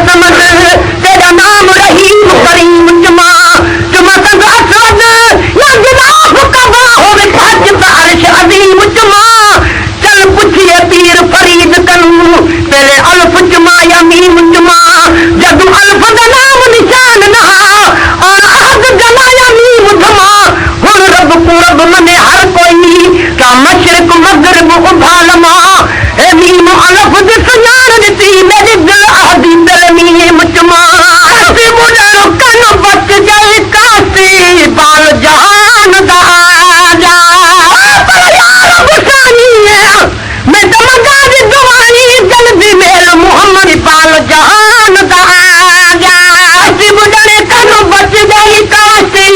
अजमत तेरा नाम रहीम करीम जुमा जुमा संग असवद या गिलाफ कबा होवे भजत अर्श अजीम जुमा चल पुछिए पीर फरीद कनू पहले अल्फ जुमा या मीम जुमा जदू अल्फ दा नाम निशान नहा और अहद जमा या मीम धमा हुन रब को रब मने हर कोई का मशरिक मगरिब उभालमा ए मीम अल्फ दे सुनार दी मेरे दिल अहदी दिल मीम जुमा ऐसे बुढ़ो कन बच जाए कासी बाल जहान दा आजा पर यार गुसानी है मैं दमगा दी दुआनी जल्दी मेल मोहम्मद बाल जहान दा आजा ऐसे बुढ़ो कन बच जाए कासी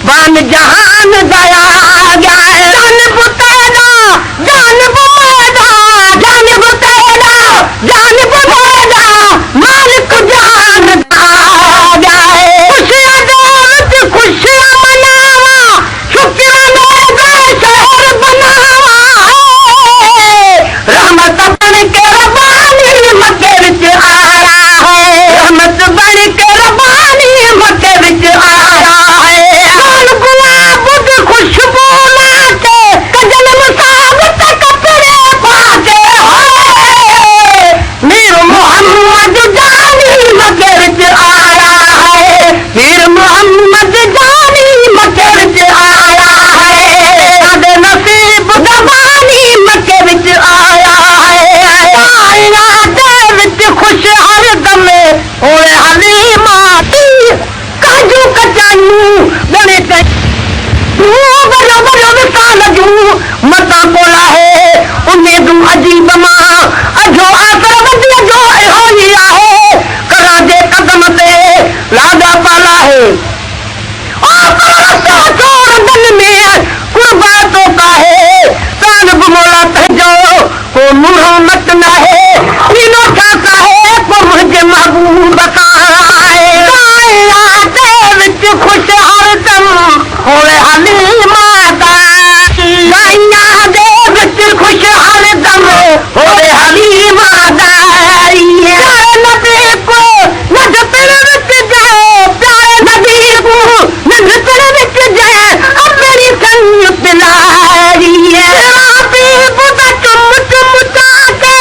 बाल जहान दा आजा जान बुतेदा जान बुतेदा जान बुतेदा जान बुतेदा मालिक जान दा आजा खुशियां दौलत खुशियां मनावा शुक्राना दे शहर बनावा रहमत बन के रबानी मक्के विच आया है रहमत बन के रबानी मक्के विच आया है कौन गुलाब खुशबू लाके कजल मुसाबत कपड़े पाके मीर मोहम्मद जानी मक्के विच आया है मीर मोहम्मद जानी मक्के विच आया है सादे नसीब दबानी मक्के विच आया है आया दे विच खुश हर दमे होए हलीमा ती काजू कचानू बने ते बलो बलो विसाल जू मता कोला है उन्हें तू अजीब मां अजो आसर बदी जो होई आहे करा दे कदम ते लादा पाला है ओ परस्ता छोड़ दिल में कुर्बातों का है तालब मौला तहजो को मुहम्मद ना है तीनों का है को मुझे महबूब का है आया दे विच खुश हरदम होए हलीमा दा आया दे विच खुश हरदम होए हलीमा दा नबी को नजर विच जाए प्यारे नबी को नजर विच जाए अपनी संग पिलाई नबी बुदा चुम चुम जाके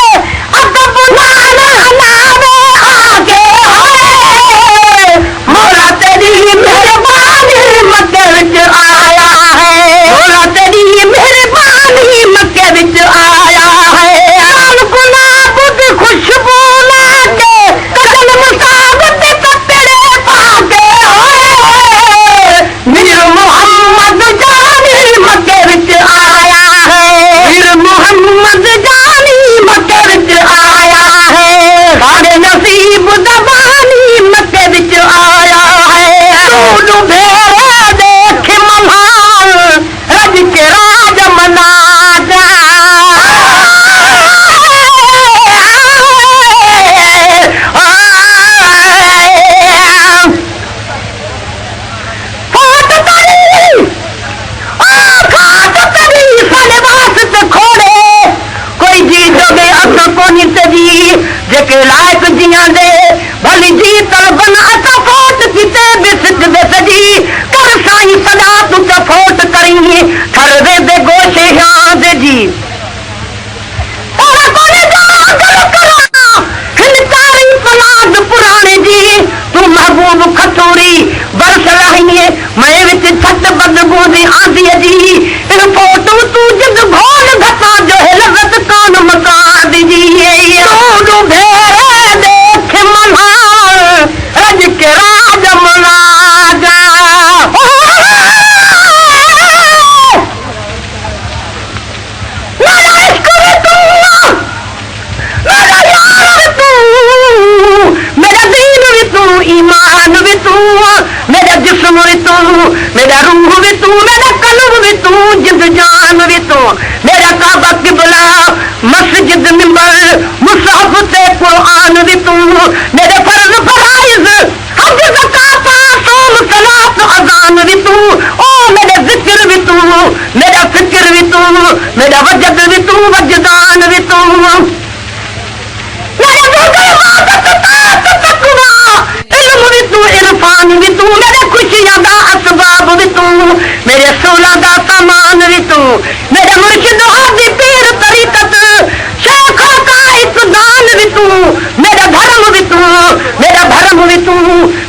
अब बुलाना हलावे आगे मौला तेरी मेहरबानी मक्के विच आया है मौला तेरी मेहरबानी मक्के विच आया है लाल गुलाब दी खुशबू लाके कजल मुसाबत कपड़े पाके मीर मोहम्मद जानी मक्के विच आया है मीर मोहम्मद जानी मक्के विच आया है सारे नसीब दबानी मक्के विच आया है तू भेरे देख मल्हार रज के राज मना जा फाट करी खाट करी साले वास्ते खोड़े कोई जी जोगे अस कोनी ते जी जेके लायक जियां दे भली जी तलबन असा फोट किते बिसत बेसजी कर साईं सदा तू ते फोट करी थर दे गोशे हां दे जी तारा कोने जा कर करा हिन तारी फलाद पुराने जी तू महबूब खतूरी बरस रही मैं विच छत बदबू दी आंदी जी इन फोटू तू जग घोल घटा जो है लगत कान मका दी जी तू भेरे देख मल्हार रज के राज मना जा मेरा इश्क भी तू मेरा यार भी तू मेरा दीन भी तू ईमान भी तू मेरा जिस्म भी तू मेरा रूह भी तू मेरा कल्ब भी तू जिंद जान भी तू मेरा काबा किबला मस्जिद मिंबर मुसहफ से कुरान भी तू मेरे फर्ज फराइज हज ज़कात सोम सलात अज़ान भी तू ओ मेरे जिक्र भी तू मेरा फिक्र भी तू मेरा वजद भी तू वजदान भी तू मेरे मेरे सोला दा सामान भी तू, मेरे मुर्शिद हादी पीर तरीकत शेखों का इक़दान भी तू, मेरा धर्म भी तू, मेरा भरम भी तू,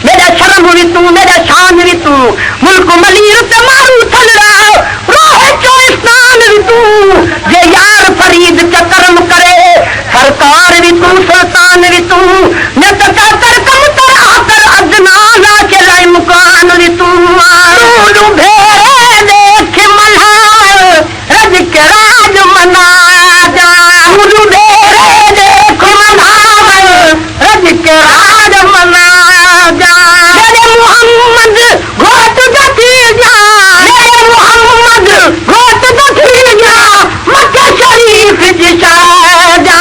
मेरा शर्म भी तू, मेरा शान भी तू, मुल्क मलीर ते मारू थल रहा रोह चोइस्तान भी तू, जे यार फरीद च कर्म करे सरकार भी तू, सुल्तान भी तू, मैं तो कर कम तर आकर अदना ला के लाई मुकान भी तू, तू भेरे देख मना रज के राज मना जा, तू भेरे देख मना रज के राज मना जा, मेरे मोहम्मद घोट दखी जा, मेरे मोहम्मद घोट दखी जा, मक्का शरीफ जिशा जा,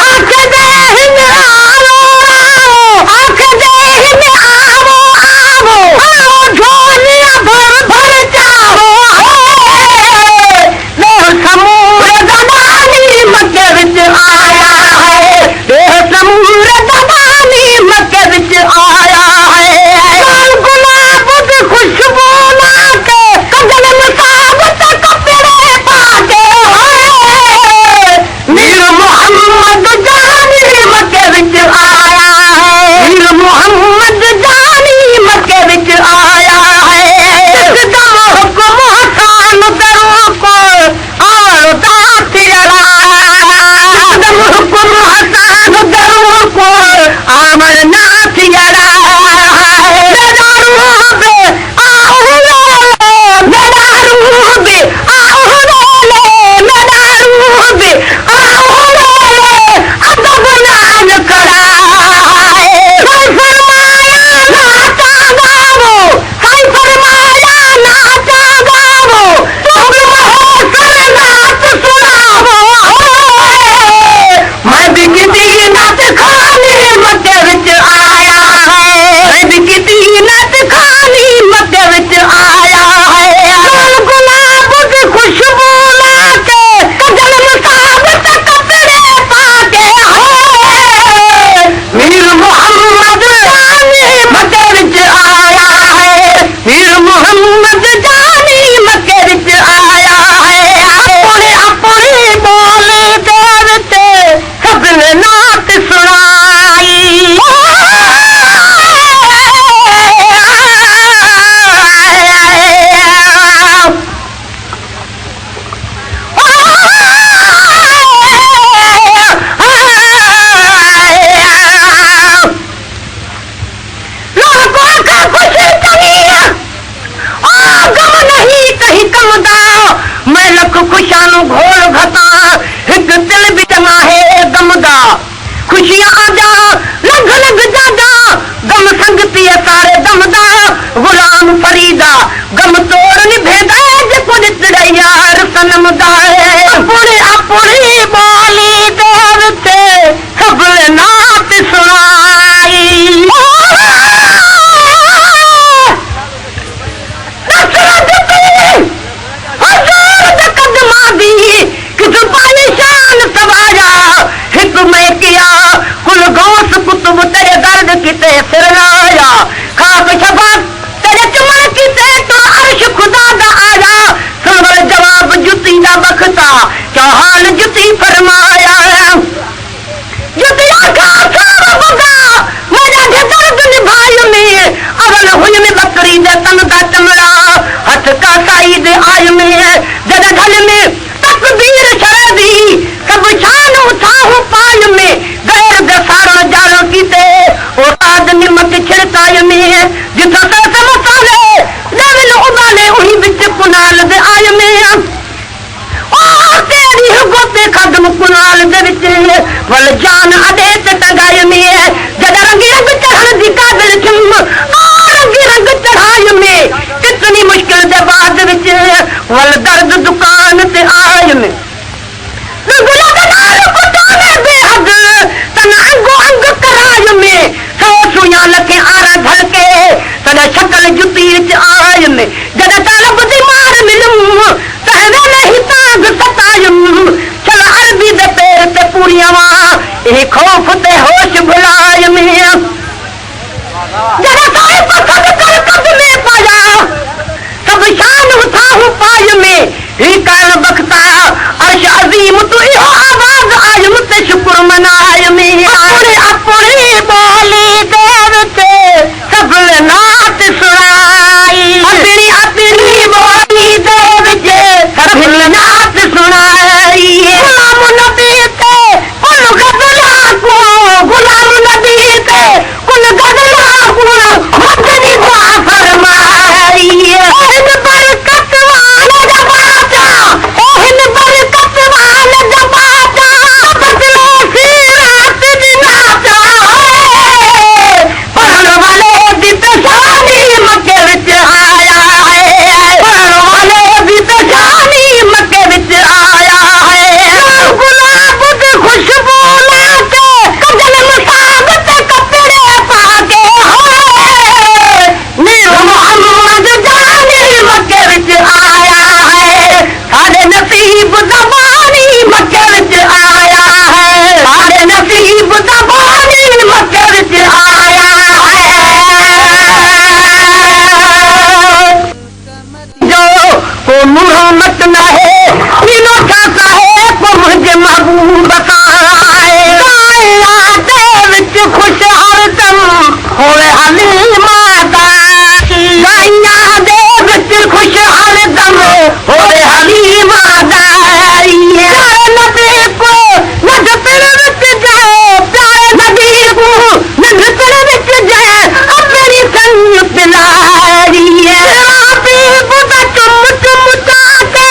आंख दे हिंद आवो आंख दे हिंद आवो आवो आओ झोलियां भर भर जाओ, लो समूर दबानी मक्के विच आया है, लो समूर दबानी मक्के विच आया है, लाल गुलाब दी खुशबू लाके कदम मुसाबत कपड़े पाके, मीर मोहम्मद जानी मक्के विच आया है, मीर मोहम्मद जानी मक्के विच आया है, एकदम हुक्म हसान करो को और दात जरा, एकदम हुक्म हसान करो को आमर नाथ जरा, मेरा रूह बे आओ लो, मेरा रूह बे आओ लो, मेरा रूह बे आओ लो, अदब नाज खड़ा है, कोई फरमाया नाचा गावो, कोई फरमाया नाचा गावो, तुम हो कर नाच सुनावो, मैं भी किसी नाच खानी मक्के विच आया है, मैं भी किसी नाच खानी मक्के विच आया है, लाल गुलाब की खुशबू लाके कदम मुसाबत कपड़े पाके, मीर मोहम्मद जानी मक्के विच आया है, मीर मोहम्मद जानी मक्के विच आया है, अपने अपनी बोली देवते सबने नात सुनाई, लोगों का कुछ कहिए गम नहीं कहीं कम दा, मैं लख खुशानू घोल घता एक दिल भी जमा है गम दा, खुशियां आ जा लग लग जा जा, गम संग पिए सारे दम दा, गुलाम फरीदा गम तोड़ निभेदा जे कुछ यार सनम दा, अपनी अपनी बोली देवते सबने नात सुनाई, कुतुब तेरे दर्द किते फिर लाया, खाक शबाब तेरे चुमन किते तो अर्श खुदा दा आया, सुन जवाब जुती दा बखता क्या हाल जुती फरमाया, जुती आखा सारा बगा मेरा जे दर्द निभाई में, अवल हुई में बकरी दे तन दा चमड़ा, हथ का साई दे आय में जदा ढल में तकबीर शरदी, सब शान उठाऊं पाय में, गैर दे सारण जालो कीते और आद निमक छिड़काय में, जिथा से मसाले देविल उबाले उही बिच कुनाल दे आय में, ओ तेरी गोते कदम कुनाल दे विच वल जान अदे ते टंगाय में, जदा रंगी रंग चढ़न दी काबिल चुम रंगी रंग चढ़ाय में, कितनी मुश्किल दे बाद विच वल दर्द दुकान ते आय में, बेहद तना अंगो अंग कराय में, सौ सुया लखे आरा ढलके तना शक्ल जुती आय में, जदा तालब दी मार मिलूं सहवे नहीं ताग सतायुम, चल अरबी दे पैर ते पूरियां ये खौफ ते होश भुलाय में, जदा साए पसंद कर कद में पाया सब शान उठा को मुहम्मद न है तीनों चाहता है को मुझे महबूब बताए कायनाते विच खुश हरदम होवे हलीमा दा कायनाते विच खुश हरदम होवे हलीमा दा नबी को नजर विच जाए प्यारे नबी को नजर विच जाए अपनी संग पिलारी राबी बुदा चुम चुम चाके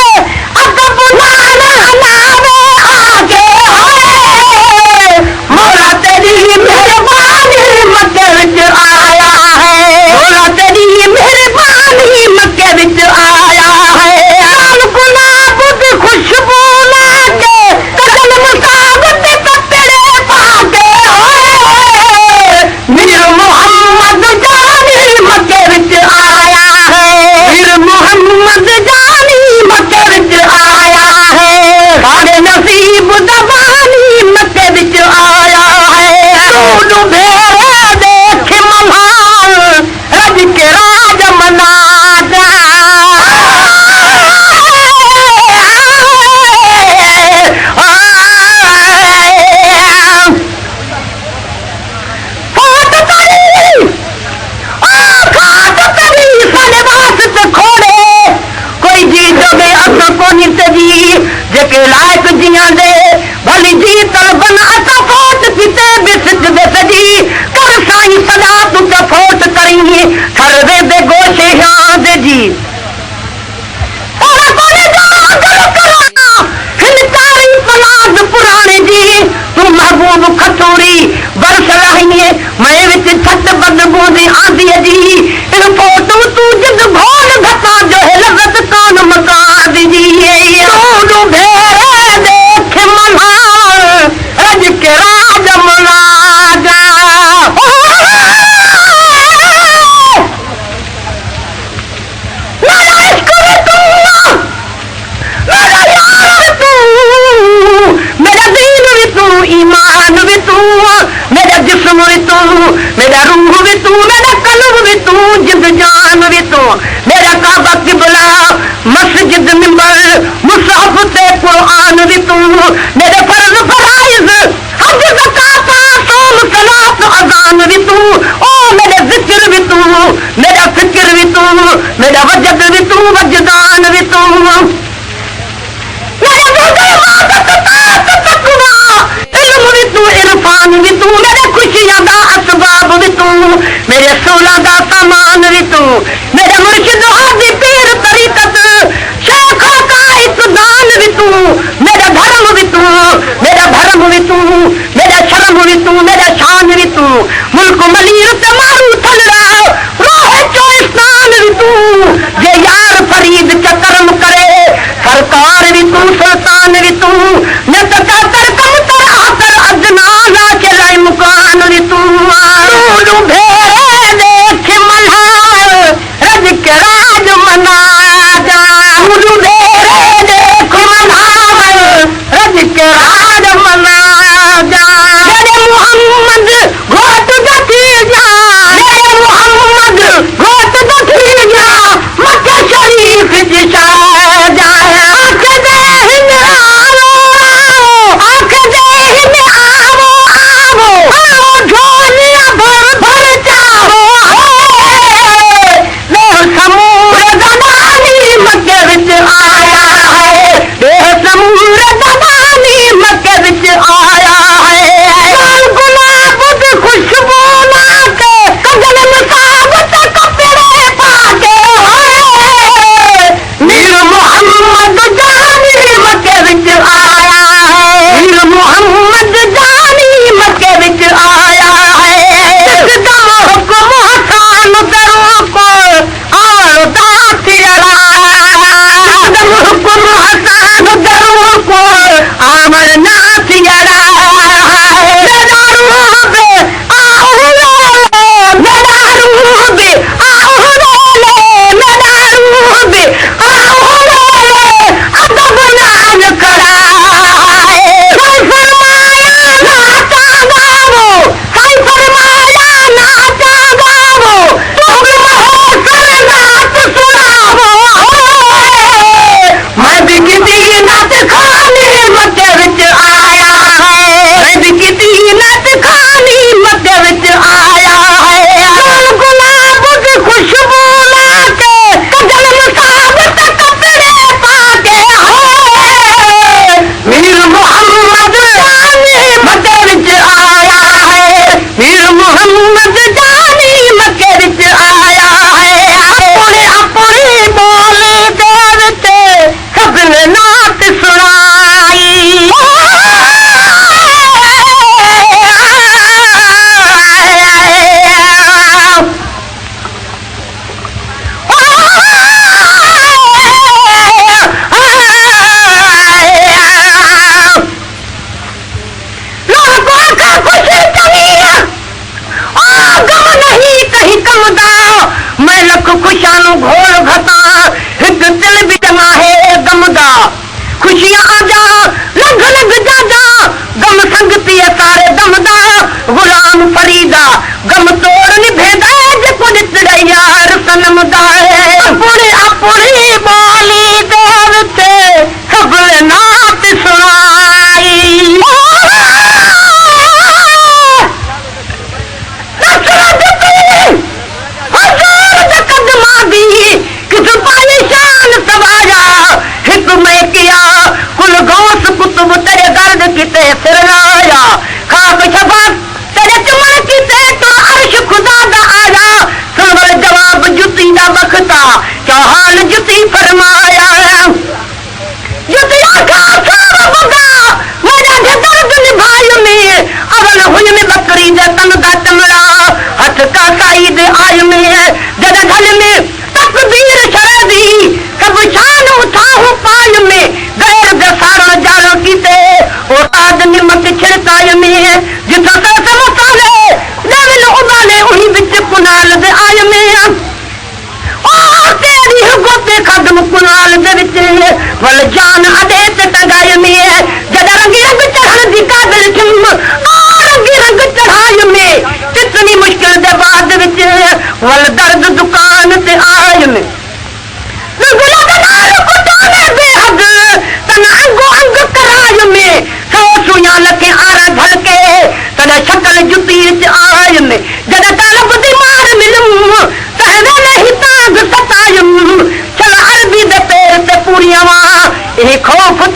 अदब नाना नावे आगे है मोला तेरी मेहरबानी मक्के विच आया है मोला तेरी मेहरबानी मक्के विच आया है लाल गुलाब दी खुशबू लाके कदम मुसाबत पत्तड़े पाके होए मीर मोहम्मद जानी मक्के विच आया है मीर मोहम्मद जानी मक्के विच आया है सारे नसीब दबानी मक्के विच आया है तू भेरे देख मल्हार रज के राज मना जा फाट तरी खाट तरी सारे वास्ते खोड़े कोई जी जोगे अस कोनी ते जी जेके लायक जियां दे भली जी तलबन असा फोट किते बिसक दे सजी कर साईं सदा तू ते फोट करी सरवे दे गोशे याद जी और कोने जागल करा हिनकारी पलाद पुराने जी तू महबूब खतूरी बरस रही मैं विच छत बदबू दी आंदी जी इन फोटो तू जिद भोल घटा जो है लज़त कान मकाद जी तू भेरे देख मल्हार रज के राज मना जा मेरा इश्क भी तू मेरा यार तू मेरा दीन भी तू ईमान भी तू मेरा जिस्म भी तू मेरा रूह भी तू मेरा कल्ब भी तू जिद जान भी तू मेरा काबा किबला मस्जिद मिंबर मुसहफ ते कुरान भी तू मेरे फर्ज फराइज हज ज़कात सोम सलात अज़ान भी तू ओ मेरे जिक्र भी तू मेरा फिक्र भी तू मेरा वजद भी तू वजदान भी तू मेरे गुज़र इबादत तात तकवा इल्म भी तू इरफान भी तू मेरे खुशियां दा असबाब भी तू मेरे सोला दा सामान भी तू मेरे मुर्शिद हादी पीर तरीकत शेख कायत दान भी तू मेरा धर्म भी तू मेरा भरम भी तू मेरा शर्म भी तू मेरा शान भी तू मुल्क मलीर ते मारू थल रहा रोह चोइस्तान भी तू जे यार फरीद च कर्म करे सरकार भी तू सुल्तान भी तू न तो कर कम तरा कर अजना ना चलाए मुकान भी तू भेरे देख मल्हार रज के राज मना जा भेरे देख मल्हार रज के राज मना जा मेरे मोहम्मद घोट जती जा शफात तेरे चुमन कीते तो अर्श खुदा दा आया सुन जवाब जुती दा बखता क्या हाल जुती फरमाया जुती आखा सारा बगा मेरा दर्द निभाय में अवल हुन में बकरी दे तन दा चमड़ा हथ का साई दे आय में जद ढल में तकबीर शरदी सब शान उठाऊ पाय में गैर दसारण जालो कीते और आद निमक छिड़काय में जिथा से मसाले देवल उबाले उही बिच कुनाल दे आय में और तेरी गोते खदम कुनाल दे विच वल जान अदे ते तगाय में जद रंगी रंग चढ़न दी काबिल ठिम और रंगी रंग चढ़ाय में कितनी मुश्किल दे बाद विच वल दर्द दुकान ते आय में गुला का नाल कुटाने बेहद तना अंगो अंग कराय में सो सुया लखे आरा धड़के तना शक्ल जुती च आय में जद तालब दी मार मिलूं सहवे नहीं ताग सतायम चल अरबी दे पैर ते पूरियां ए खौफ